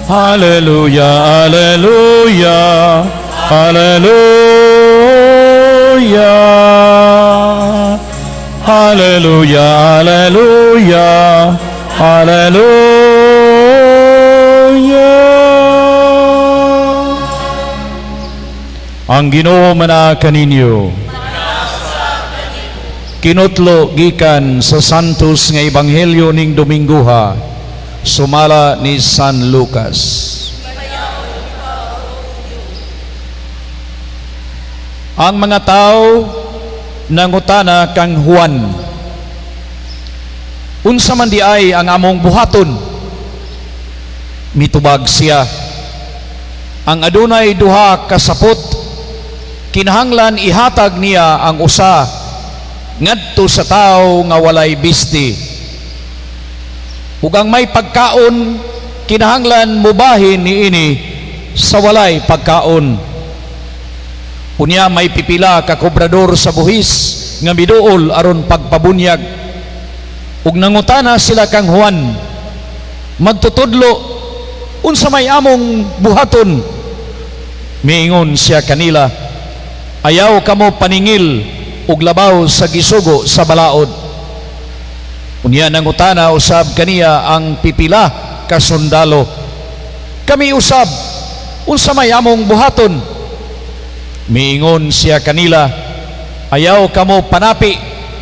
Hallelujah, hallelujah, hallelujah. Hallelujah, hallelujah, hallelujah. Ang Ginoo mana kaninyo. Kinutlo gikan sa Santos nga Ebanghelyo ning Dominguha, sumala ni San Lucas. Ang mga tao nangutana kang Juan, unsa man di ay ang among buhaton? Mitubag siya, ang adunay duha ka sapot, kinahanglan ihatag niya ang usa ngadto sa tao nga walay bisti. Ug ang may pagkaon, kinahanglan mubahin niini sa walay pagkaon. Unya may pipila ka kobrador sa buhis nga miduol aron pagpabunyag. Ug nangutana sila kang Juan, magtutudlo, unsa may among buhaton? Miingon siya kanila, ayaw kamo paningil ug labaw sa gisugo sa balaod. Unya nangutana usab kaniya ang pipila ka sundalo, kami usab, unsa may among buhaton? Miingon siya kanila, ayaw kamo panapi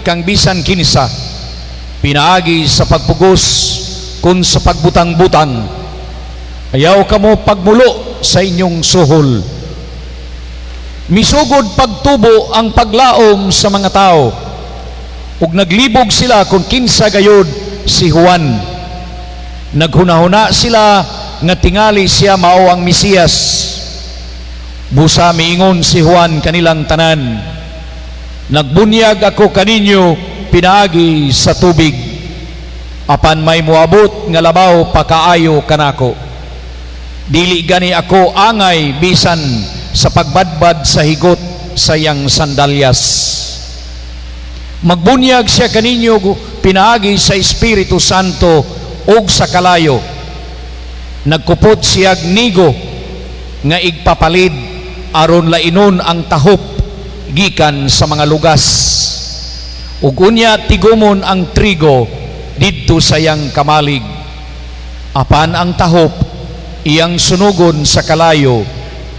kang bisan kinsa, pinaagi sa pagpugos kun sa pagbutang-butang, ayaw kamo pagmulo sa inyong suhol. Misugod pagtubo ang paglaom sa mga tao, ug naglibog sila kung kinsa gayud si Juan. Naghunahuna sila nga tingali siya mao ang Mesiyas. Busa miingon si Juan kanilang tanan, nagbunyag ako kaninyo pinaagi sa tubig, apan may muabot nga labaw pakaayo kanako. Dili gani ako angay bisan sa pagbadbad sa higot sa iyang sandalyas. Magbunyag siya kaninyo pinaagi sa Espiritu Santo ug sa kalayo. Nagkupot siya nigo nga igpapalid aron lainon ang tahop gikan sa mga lugas. Ug unya tigumon ang trigo didto sa iyang kamalig, apan ang tahop iyang sunugon sa kalayo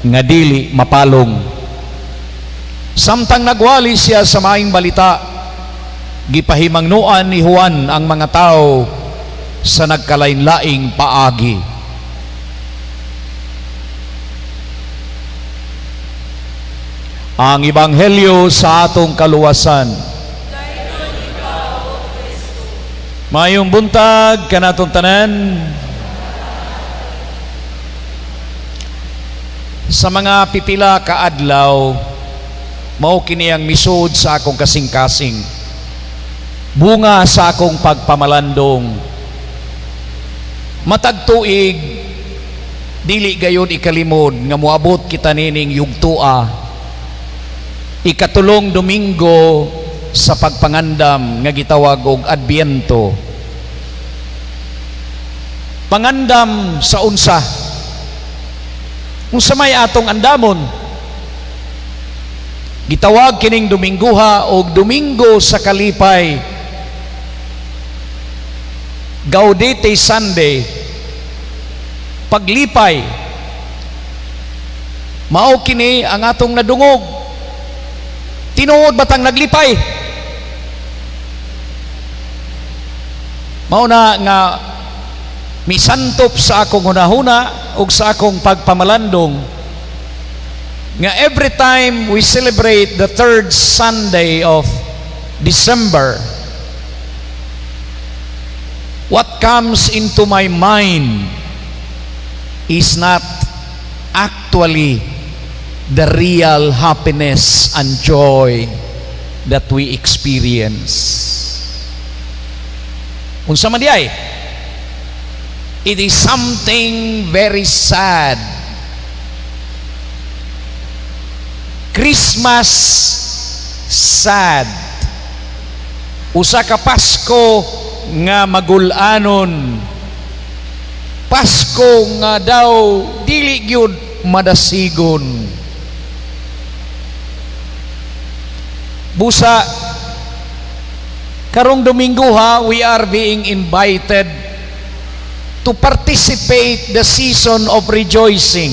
nga dili mapalong. Samtang nagwali siya sa maayong balita, gipahimangnuan ni Juan ang mga tao sa nagkalain-laing paagi. Ang Ebanghelyo sa atong kaluwasan. Mayong buntag kanatong tanan. Sa mga pipila ka adlaw, mao kini ang misud sa akong kasing-kasing, bunga sa akong pagpamalandong. Matag tuig, dili gayon ikalimod nga moabot kita nining yugtua, ikatulong Domingo sa pagpangandam nga gitawag og Adbyento. Pangandam sa unsa? Unsa may atong andamon? Gitawag kining Dominguha og Domingo sa kalipay, Gaudete Sunday, paglipay. Mao kini ang atong nadungog. Tinuod batang naglipay? Mao na nga misantop sa akong hunahuna ug sa akong pagpamalandong nga every time we celebrate the third Sunday of December, what comes into my mind is not actually the real happiness and joy that we experience. Unsa man di ay? It is something very sad. Christmas sad. Usa ka Pasko nga magulanon Pasko nga daw dili gyud madasigon. Busa karong Domingo we are being invited to participate the season of rejoicing.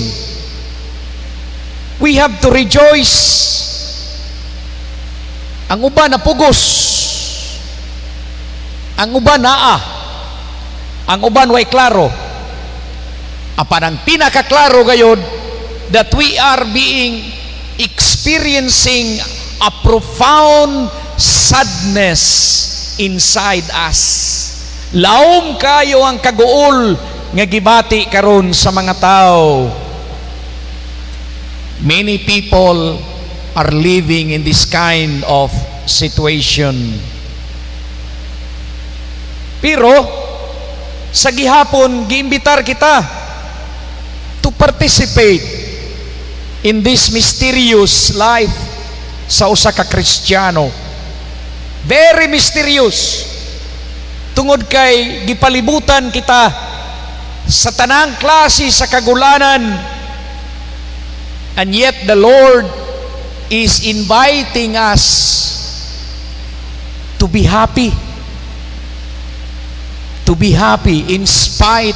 We have to rejoice. Ang uban na pugos, ang uban naa, ang uban way klaro. Apan ang pinakaklaro gayud that we are experiencing a profound sadness inside us. Laom kayo ang kaguol nga gibati karon sa mga tao. Many people are living in this kind of situation. Pero sa gihapon giimbitar kita to participate in this mysterious life sa usa ka Kristiyano. Very mysterious. Tungod kay gipalibutan kita sa tanang klase sa kagulanan, and yet the Lord is inviting us to be happy. To be happy in spite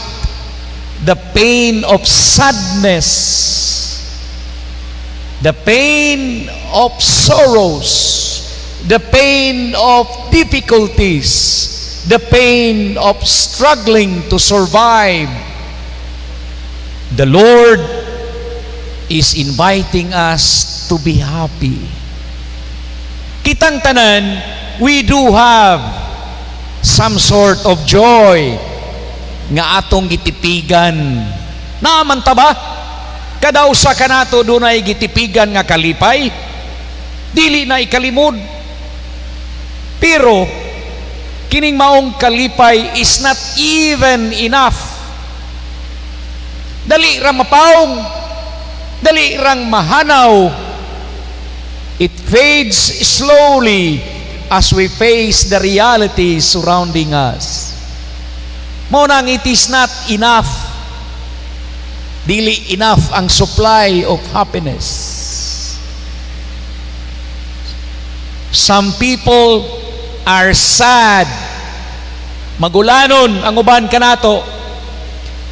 the pain of sadness, the pain of sorrows, the pain of difficulties, the pain of struggling to survive. The Lord is inviting us to be happy. Kitang tanan, we do have some sort of joy nga atong gitipigan. Naaman ta ba? Kada usa kanato dunay gitipigan nga kalipay, dili na ikalimod. Pero kining maong kalipay is not even enough. Dali ra mapaong, dali rang mahanaw. It fades slowly as we face the realities surrounding us. Mo nang it is not enough. Dili enough ang supply of happiness. Some people are sad. Magulanon ang uban kanato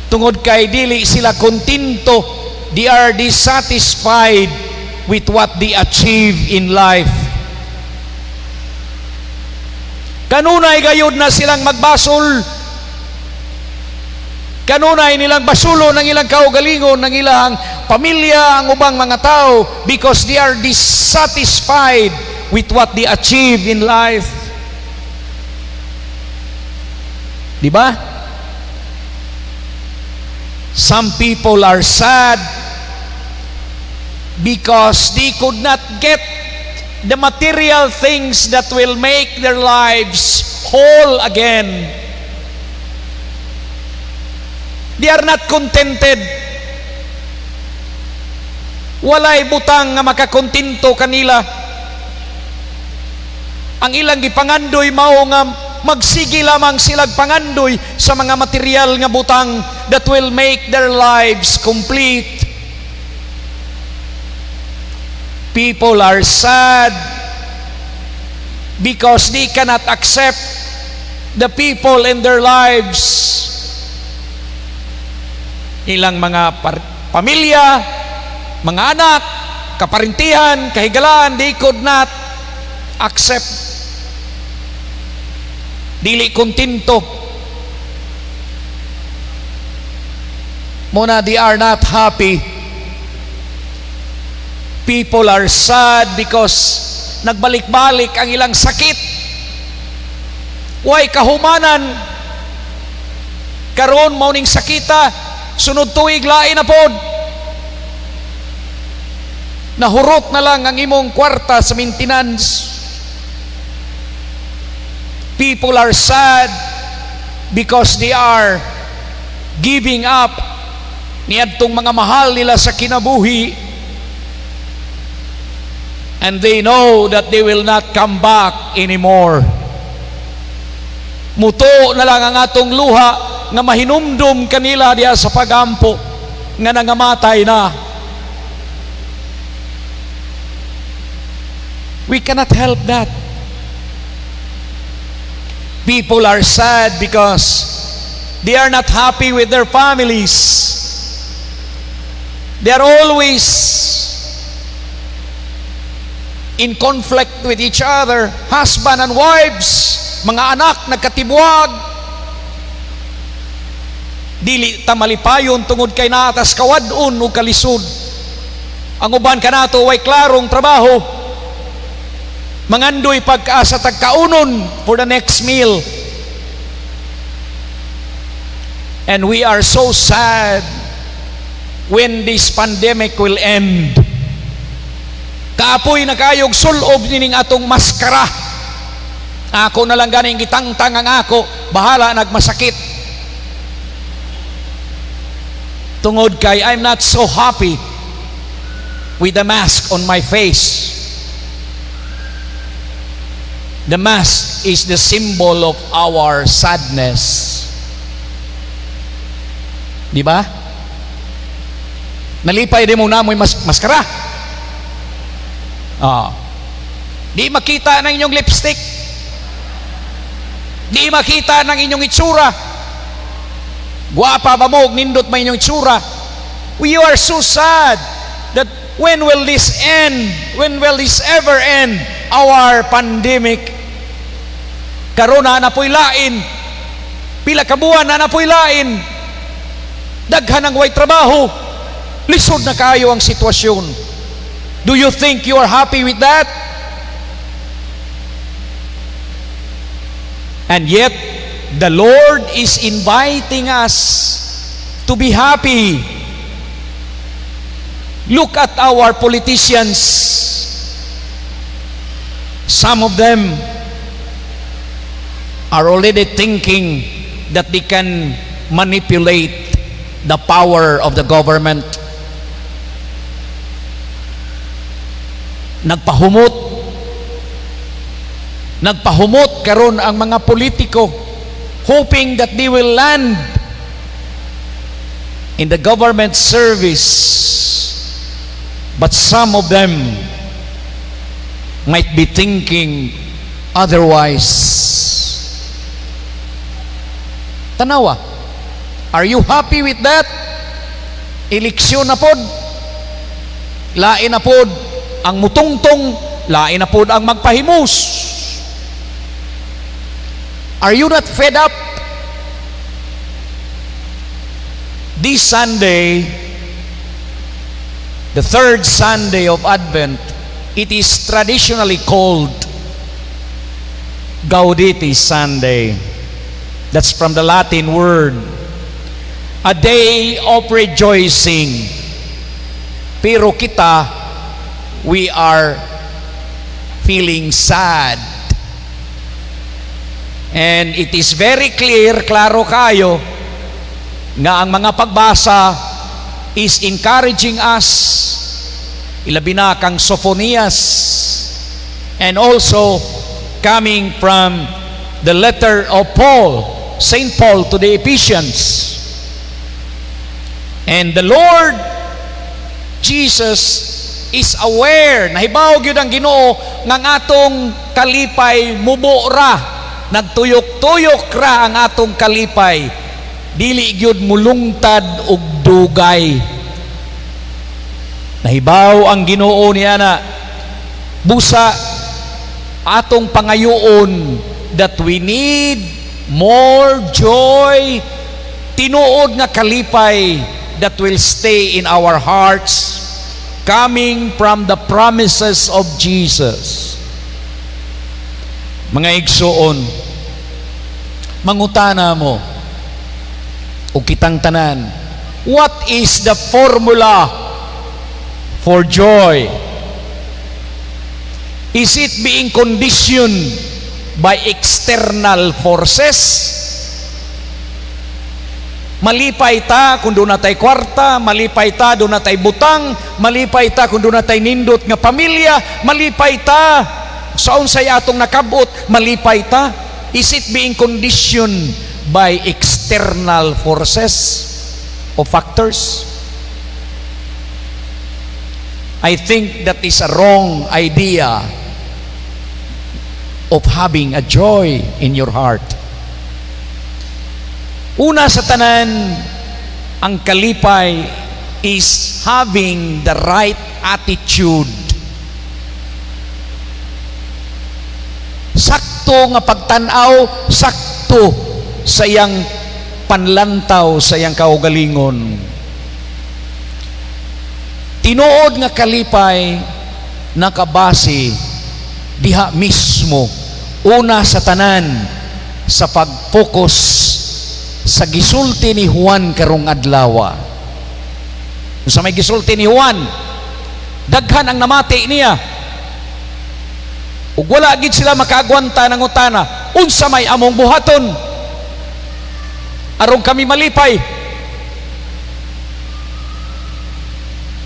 tungod kay dili sila kontento. They are dissatisfied with what they achieve in life. Kanunay gayud na silang magbasol. Kanunay nilang basulo ng ilang kaugalingon ng ilang pamilya ang ubang mga tao because they are dissatisfied with what they achieve in life. Di ba? Some people are sad because they could not get the material things that will make their lives whole again. They are not contented. Walay butang nga makakontinto kanila. Ang ilang gipangandoy mao nga magsige lamang silag pangandoy sa mga material nga butang that will make their lives complete. People are sad because they cannot accept the people in their lives. Ilang mga pamilya, mga anak, kaparintihan, kahigalaan, they could not accept. Dili kontento. Muna, they are not happy. People are sad because nagbalik-balik ang ilang sakit. Way kahumanan. Karon mao ning sakita. Sunod tuig lain na pod. Nahurot na lang ang imong kwarta sa maintenance. People are sad because they are giving up niadtong mga mahal nila sa kinabuhi, and they know that they will not come back anymore. Muto na lang ang atong luha nga mahinumdum kanila diya sa pagampo nga nangamatay na. We cannot help that. People are sad because they are not happy with their families. They are always in conflict with each other, husband and wives, mga anak nagkatibuag, dili ta malipayon tungod kay naatas kawadun o kalisod. Ang uban kanato way klarong trabaho, mangandoy pagkaasa tagkaunon for the next meal. And we are so sad when this pandemic will end. Kaapoy na kayog sulob nining atong maskara. Ako na lang ganing gitangtang ang ako, bahala nagmasakit. Tungod kay I'm not so happy with the mask on my face. The mask is the symbol of our sadness. Di ba? Nalipay din mo na mo'y maskara. Di makita ng inyong lipstick. Di makita ng inyong itsura. Guwapa ba mo, nindot ba inyong itsura? We are so sad that when will this end? When will this ever end? Our pandemic. Karuna na po'y lain. Pila kabuan na po'y lain. Daghan ang way trabaho. Lisod na kayo ang sitwasyon. Do you think you are happy with that? And yet, the Lord is inviting us to be happy. Look at our politicians. Some of them are already thinking that they can manipulate the power of the government. Nagpahumot karon ang mga politiko, hoping that they will land in the government service, but some of them might be thinking otherwise. Tanawa, are you happy with that? Eleksyon na pod, lain na pod ang mutungtong, lain na pod ang magpahimus. Are you not fed up? This Sunday, the third Sunday of Advent, it is traditionally called Gaudete Sunday. That's from the Latin word, a day of rejoicing. Pero kita, we are feeling sad. And it is very clear, klaro kayo, nga ang mga pagbasa is encouraging us, ilabi na kang Sophonias, and also coming from the letter of Paul, Saint Paul to the Ephesians. And the Lord Jesus is aware, nahibaw gyud ang Ginoo ng atong kalipay mubora, nagtuyok-tuyok ra ang atong kalipay, dili gyud mulungtad og dugay. Nahibaw ang Ginoo niya na busa atong pangayoon that we need more joy, tinuod nga kalipay that will stay in our hearts, coming from the promises of Jesus. Mga igsoon, mangutana mo o kitang tanan, what is the formula for joy? Is it being conditioned by external forces? Malipay ta kung doon natay kwarta, malipay ta doon natay butang, malipay ta kung doon natay nindot nga pamilya, malipay ta sa unsay atong nakabot, malipay ta. Is it being conditioned by external forces o factors. I think that is a wrong idea of having a joy in your heart. Una sa tanan, ang kalipay is having the right attitude. Sakto nga pagtanaw, sakto sa iyang panlantaw, sa iyang kaugalingon. Tinuod nga kalipay nakabase diha mismo, una sa tanan, sa pag-focus sa gisulti ni Juan karong adlaw. Sa may gisulti ni Juan, daghan ang namati niya, ug wala gid sila makaagwanta ng utana, unsa may among buhaton aron kami malipay.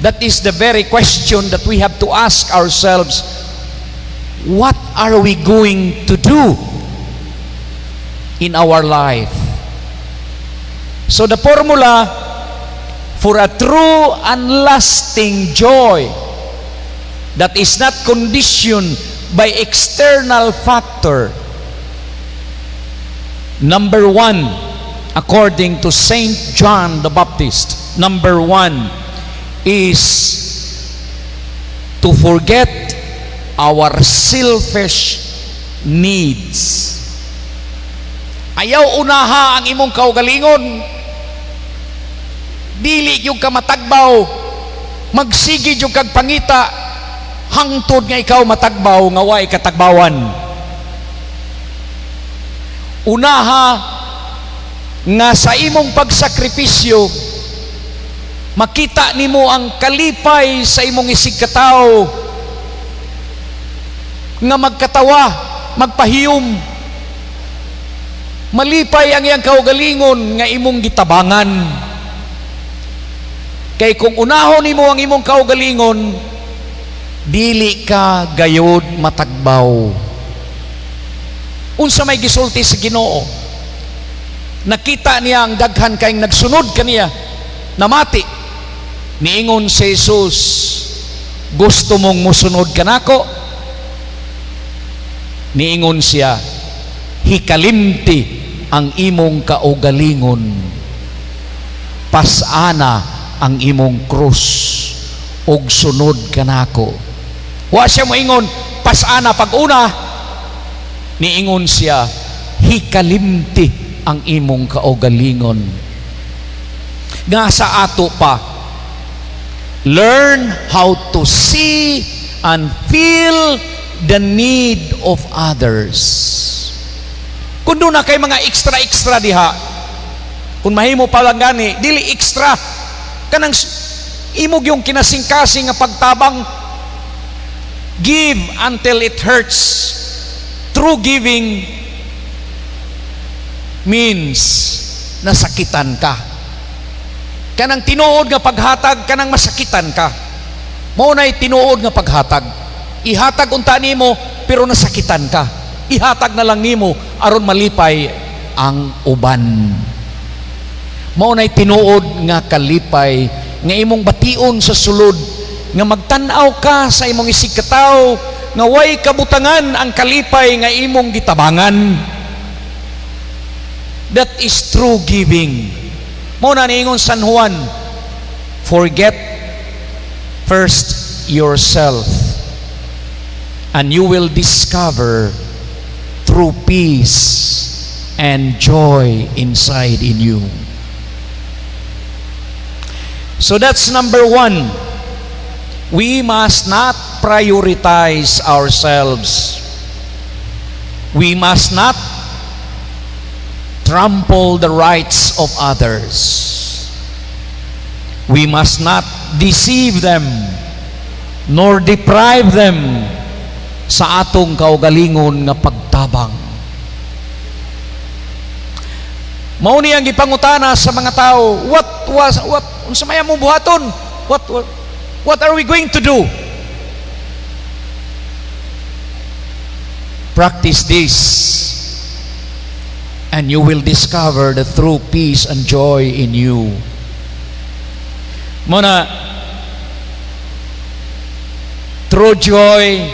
That is the very question that we have to ask ourselves. What are we going to do in our life? So the formula for a true and lasting joy that is not conditioned by external factor. Number one, according to Saint John the Baptist, number one is to forget our selfish needs. Ayaw unaha ang imong kaugalingon. Dili yung ka matagbaw, magsigid yung kag pangita, hangtod nga ikaw matagbaw nga way katagbawan. Unaha nga sa imong pagsakripisyo, makita nimo ang kalipay sa imong isig katawo, nga magkatawa, magpahiyom, malipay ang iyang kaugalingon nga imong gitabangan. Kay kung unahon nimo ang imong kaugalingon, dili ka gayud matagbaw. Unsa may gisulti sa Ginoo, nakita niya ang daghan kayong nagsunod kaniya, namati. Niingon si Jesus, gusto mong musunod kanako? Niingon siya, hikalimti ang imong kaugalingon, pasana ang imong krus, og sunod kanako. Wa siya moingon, pasana pag-una. Niingon siya, hikalimti ang imong kaugalingon. Nga sa ato pa, learn how to see and feel the need of others. Kung doon na kay mga extra diha, kung mahimo pa lang gani, dili extra, kanang imog yung kinasing-kasing nga pagtabang, give until it hurts. True giving means nasakitan ka. Kanang tinuod nga paghatag, kanang masakitan ka. Mao nay tinuod nga paghatag. Ihatag unta nimo pero nasakitan ka. Ihatag na lang nimo aron malipay ang uban. Mao nay tinuod nga kalipay nga imong bation sa sulod, nga magtan-aw ka sa imong isig katawo, nga way kabutangan ang kalipay nga imong gitabangan. That is true giving. Mao na niingon San Juan, forget first yourself, and you will discover true peace and joy inside in you. So that's number one. We must not prioritize ourselves. We must not trample the rights of others. We must not deceive them nor deprive them sa atong kaugalingon nga pagtabang. Mao ni ang gipangutana sa mga tao, unsa may among buhaton? What are we going to do? Practice this. and you will discover the true peace and joy in you. Muna, true joy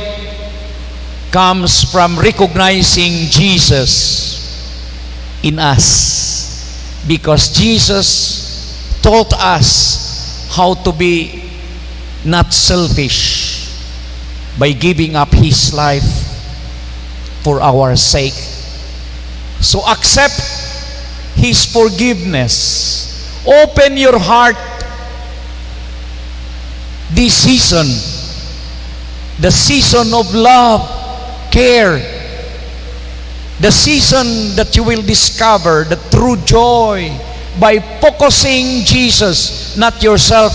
comes from recognizing Jesus in us, because Jesus taught us how to be not selfish by giving up His life for our sake. So accept His forgiveness. Open your heart this season, the season of love, care, the season that you will discover the true joy by focusing Jesus, not yourself,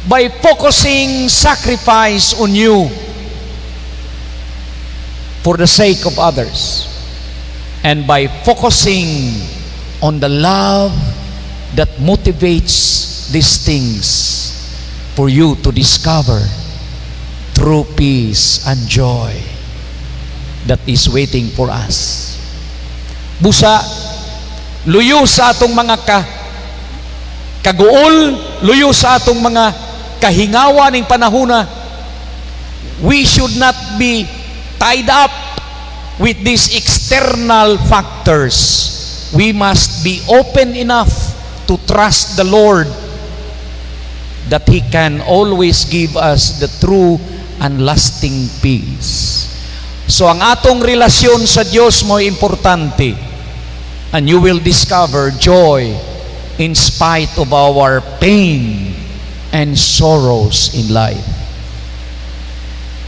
by focusing sacrifice on you for the sake of others, and by focusing on the love that motivates these things for you to discover true peace and joy that is waiting for us. Busa, luyo sa atong mga kaguol, luyo sa atong mga kahingawa ning panahuna, we should not be tied up with these external factors. We must be open enough to trust the Lord that He can always give us the true and lasting peace. So ang atong relasyon sa Diyos mo importante, and you will discover joy in spite of our pain and sorrows in life.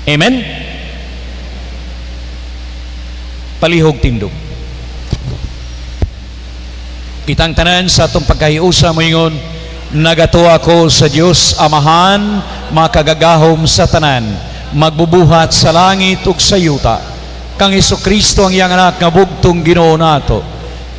Amen? Palihog tindog. Kitang tanan sa atong pagkahiusa mo ingon, nagatuwa ko sa Dios Amahan, makagagahom sa tanan, magbubuhat sa langit ug sa yuta, kang Hesukristo ang iyang anak nga bugtong Ginoo nato,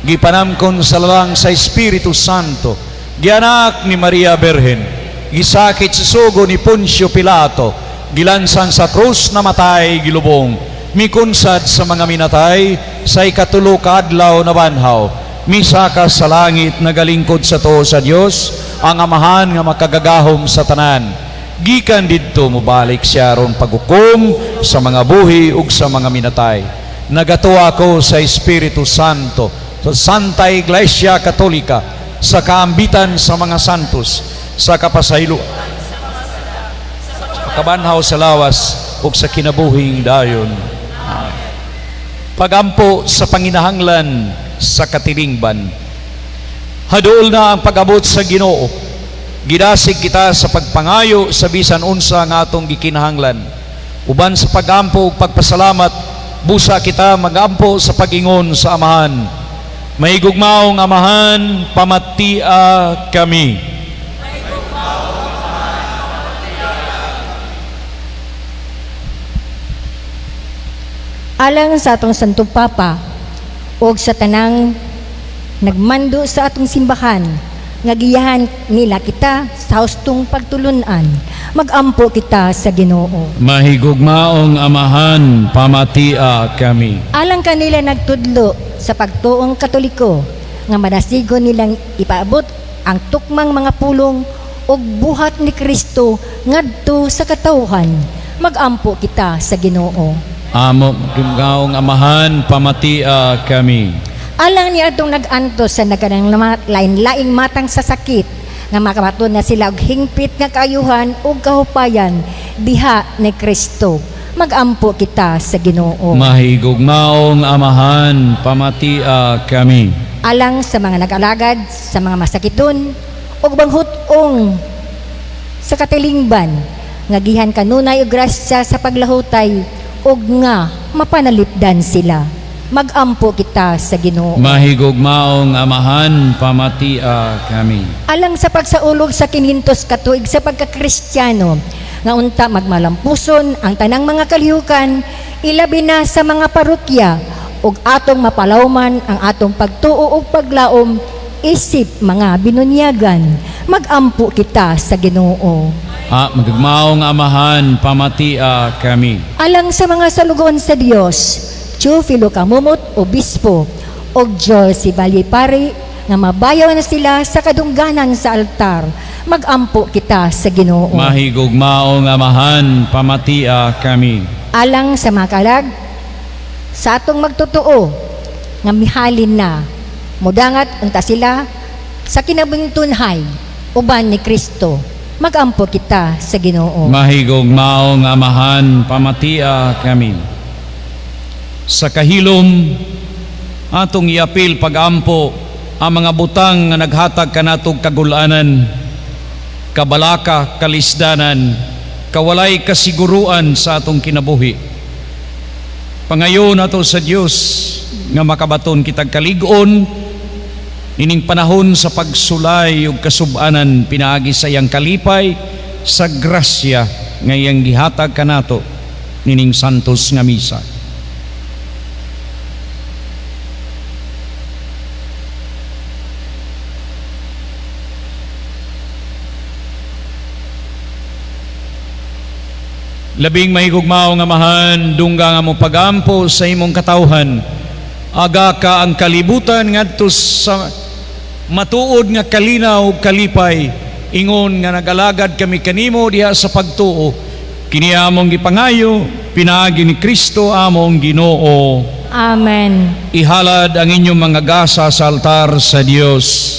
gipanamkon sa lalang sa Espiritu Santo, gianak ni Maria Berhen, gisakit sa sugo ni Poncio Pilato, gilansan sa krus na matay, gilubong, mikunsad sa mga minatay, sa ikatulo ka adlaw na banhaw, misaka sa langit, nagalingkod sa to sa Dios ang Amahan nga makagagahom sa tanan. Gikan didto mobalik siya ron paghukom sa mga buhi ug sa mga minatay. Nagatuwa ko sa Espiritu Santo, sa Santa Iglesia Katolika, sa kaambitan sa mga santos, sa kapasaylo, sa kabanhaw sa lawas ug sa kinabuhing dayon. Pagampo sa panginahanglan sa katilingban. Haduol na ang pag-abot sa Ginoo. Gidasig kita sa pagpangayo sa bisan unsa nga atong gikinahanglan. Uban sa pagampo ug pagpasalamat, busa kita magampo sa pag-ingon sa Amahan. Mahigugmaong Amahan, pamatia kami. Alang sa atong Santo Papa o sa tanang nagmando sa atong simbahan, nga giyahan nila kita sa hustong pagtulunan, magampo kita sa Ginoo. Mahigugmaong Amahan, pamatia kami. Alang kanila nagtudlo sa pagtuong Katoliko, nga manasigon nilang ipaabot ang tukmang mga pulong ug buhat ni Kristo ngadto sa katawhan, magampo kita sa Ginoo. Amo gimgaong Amahan, pamatia kami. Alang niya itong nag-antos sa naganang lain-laing matang sa sakit, nga makabaton na sila og hingpit nga kaayuhan ug kahupayan diha ni Kristo, magampo kita sa Ginoo. Mahigugmaong Amahan, pamatia kami. Alang sa mga nag-alagad sa mga masakiton ug banghutong sa katilingban, nga gihan kanunay og grasya sa paglahutay ug nga mapanalipdan sila, magampo kita sa Ginoo. Mahigugmaong Amahan, pamatia kami. Alang sa pagsaulog sa kinintos katuig sa pagkakristyano, nga unta magmalampuson ang tanang mga kalihukan, ilabi na sa mga parokya, ug atong mapalawman ang atong pagtuo ug paglaom isip mga binunyagan, magampo kita sa Ginoo. Magugmaong Amahan, pamatia kami. Alang sa mga salugon sa Dios, Teofilo Kamumot, Obispo, og Diyos si Balipari nga mabayaw na sila sa kadungganan sa altar. Magampo kita sa Ginoo. Mahigugmao nga amahan, pamatia kami. Alang sa mga kalag, sa atong magtotoo, nga mihalin na, mudangat unta sila sa kinabuntunhay, uban ni Kristo. Magampo kita sa Ginoo. Mahigugmao nga amahan, pamatia kami. Sa kahilom, atong iapil pagampo ang mga butang nga naghatag kanatog kagulanan, kabalaka, kalisdanan, kawalay kasiguruan sa atong kinabuhi. Pangayon ato sa Dios nga makabaton kitag kalig-on ining panahon sa pagsulay ug kasub-anan pinaagi sa iyang kalipay sa grasya nga iyang gihatag kanato nining santos nga misa. Labing mahigugmao nga mahan, dungga nga mo pagampo sa imong katawhan. Aga ka ang kalibutan ngadto sa matuod nga kalinaw ug kalipay. Ingon nga nagalagad kami kanimo diha sa pagtuo. Kini among gipangayo, pinaagi ni Kristo among Ginoo. Amen. Ihalad ang inyong mga gasa sa altar sa Dios.